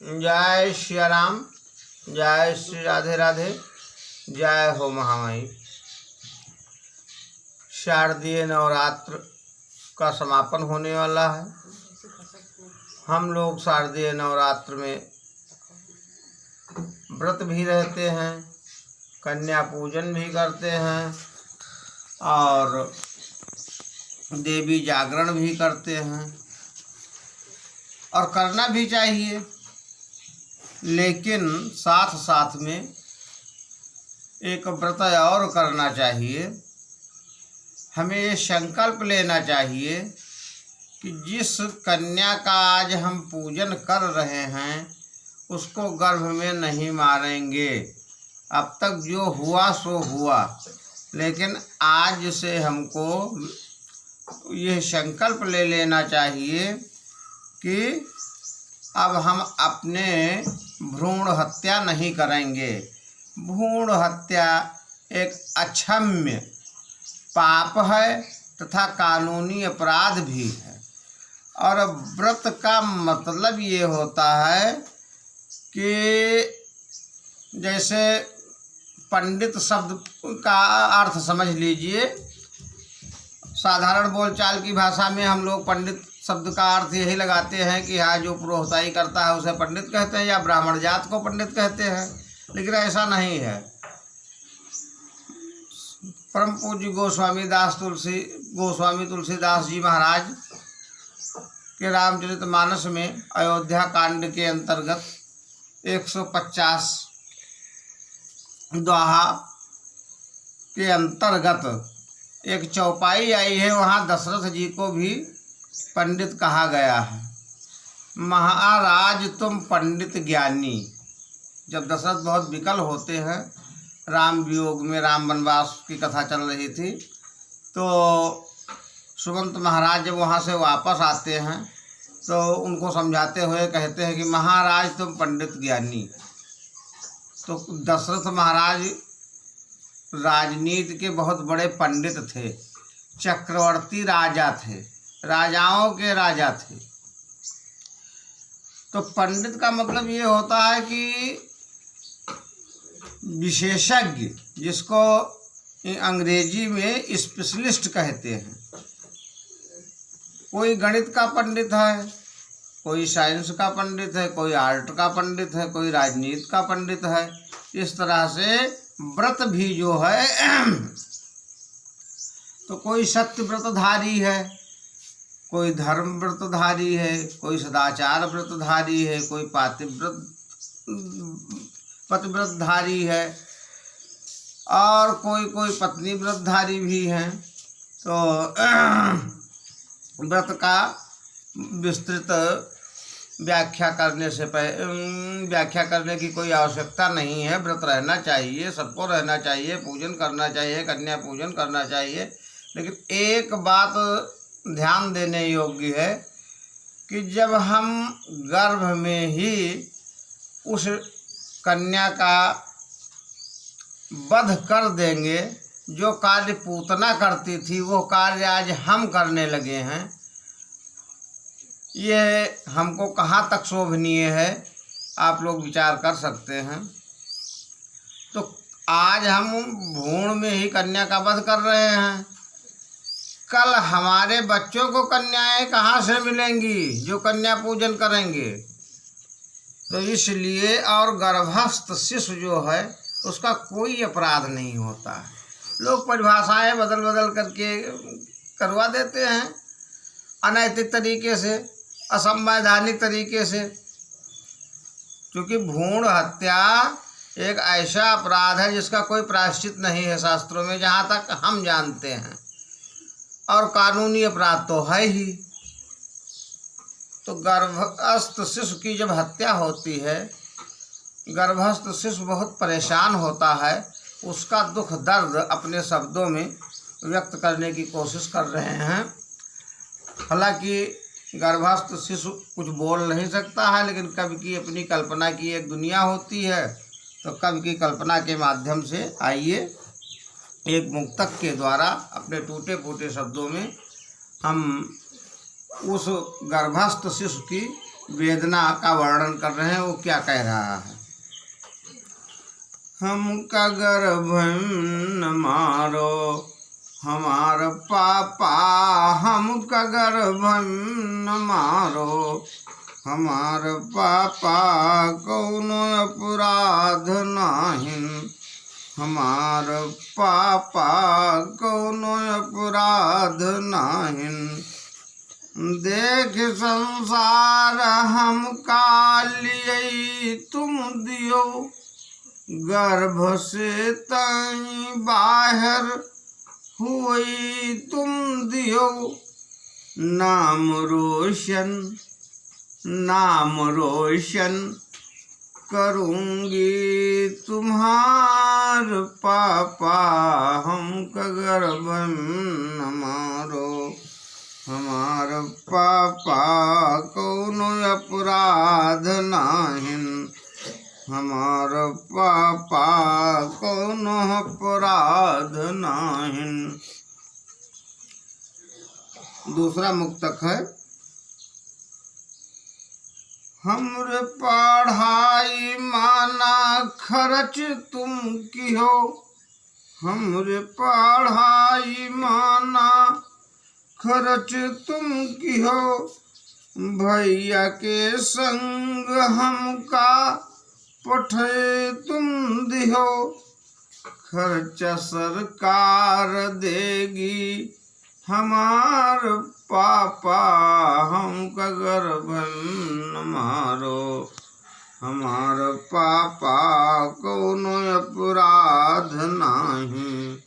जय श्री राम, जय श्री राधे राधे, जय हो महामाई। शारदीय नवरात्र का समापन होने वाला है। हम लोग शारदीय नवरात्र में व्रत भी रहते हैं, कन्या पूजन भी करते हैं और देवी जागरण भी करते हैं और करना भी चाहिए। लेकिन साथ साथ में एक व्रत और करना चाहिए। हमें ये संकल्प लेना चाहिए कि जिस कन्या का आज हम पूजन कर रहे हैं उसको गर्भ में नहीं मारेंगे। अब तक जो हुआ सो हुआ, लेकिन आज से हमको यह संकल्प ले लेना चाहिए कि अब हम अपने भ्रूण हत्या नहीं करेंगे। भ्रूण हत्या एक अक्षम्य पाप है तथा कानूनी अपराध भी है। और व्रत का मतलब ये होता है कि जैसे पंडित शब्द का अर्थ समझ लीजिए। साधारण बोलचाल की भाषा में हम लोग पंडित शब्द का अर्थ यही लगाते हैं कि हाँ, जो पुरोहिताई करता है उसे पंडित कहते हैं या ब्राह्मण जात को पंडित कहते हैं, लेकिन ऐसा नहीं है। परम पूज्य गोस्वामी तुलसीदास जी महाराज के रामचरितमानस में अयोध्या कांड के अंतर्गत 150 दोहा के अंतर्गत एक चौपाई आई है। वहाँ दशरथ जी को भी पंडित कहा गया है। महाराज तुम पंडित ज्ञानी। जब दशरथ बहुत विकल होते हैं, राम वियोग में, राम वनवास की कथा चल रही थी, तो सुमंत महाराज जब वहाँ से वापस आते हैं तो उनको समझाते हुए कहते हैं कि महाराज तुम पंडित ज्ञानी। तो दशरथ महाराज राजनीति के बहुत बड़े पंडित थे, चक्रवर्ती राजा थे, राजाओं के राजा थे। तो पंडित का मतलब ये होता है कि विशेषज्ञ, जिसको अंग्रेजी में स्पेशलिस्ट कहते हैं। कोई गणित का पंडित है, कोई साइंस का पंडित है, कोई आर्ट का पंडित है, कोई राजनीति का पंडित है। इस तरह से व्रत भी जो है तो कोई सत्य व्रतधारी है, कोई धर्म व्रतधारी है, कोई सदाचार व्रतधारी है, कोई पतिव्रतधारी है और कोई पत्नी व्रतधारी भी हैं। तो व्रत का विस्तृत व्याख्या करने की कोई आवश्यकता नहीं है। व्रत रहना चाहिए, सबको रहना चाहिए, पूजन करना चाहिए, कन्या पूजन करना चाहिए। लेकिन एक बात ध्यान देने योग्य है कि जब हम गर्भ में ही उस कन्या का वध कर देंगे, जो कार्य पूतना करती थी वो कार्य आज हम करने लगे हैं, ये हमको कहाँ तक शोभनीय है आप लोग विचार कर सकते हैं। तो आज हम भ्रूण में ही कन्या का वध कर रहे हैं, कल हमारे बच्चों को कन्याएं कहाँ से मिलेंगी जो कन्या पूजन करेंगे। तो इसलिए, और गर्भस्थ शिशु जो है उसका कोई अपराध नहीं होता है। लोग परिभाषाएं बदल बदल करके करवा देते हैं अनैतिक तरीके से, असंवैधानिक तरीके से। क्योंकि भ्रूण हत्या एक ऐसा अपराध है जिसका कोई प्रायश्चित नहीं है शास्त्रों में, जहाँ तक हम जानते हैं, और कानूनी अपराध तो है ही। तो गर्भस्थ शिशु की जब हत्या होती है, गर्भस्थ शिशु बहुत परेशान होता है, उसका दुख दर्द अपने शब्दों में व्यक्त करने की कोशिश कर रहे हैं। हालांकि गर्भस्थ शिशु कुछ बोल नहीं सकता है, लेकिन कवि की अपनी कल्पना की एक दुनिया होती है। तो कवि की कल्पना के माध्यम से आइए एक मुक्तक के द्वारा अपने टूटे फूटे शब्दों में हम उस गर्भस्थ शिशु की वेदना का वर्णन कर रहे हैं। वो क्या कह रहा है? हमका गर्भ न मारो हमार पापा, हमका गर्भ न मारो हमार पापा, कौनो अपराध नाहिन हमार पापा, कौनो अपराध नाहिन। देख संसार हमका लिए तुम दियो, गर्भ से तई बाहर हुई तुम दियो। नाम रोशन करूँगी तुम्हार पापा, हमका गर्भ न मारो हमार पापा, कौनो अपराध नाहिन हमार पापा, कौनो अपराध नाहिन। दूसरा मुक्तक है। हमरे पढ़ाई माना खर्च तुम की हो, हमरे पढ़ाई माना खर्च तुम की हो। भैया के संग हमका पठे तुम दिहो, खर्चा सरकार देगी हमार पापा, हमका गर्भ न मारो हमार पापा, कौनो अपराध नाही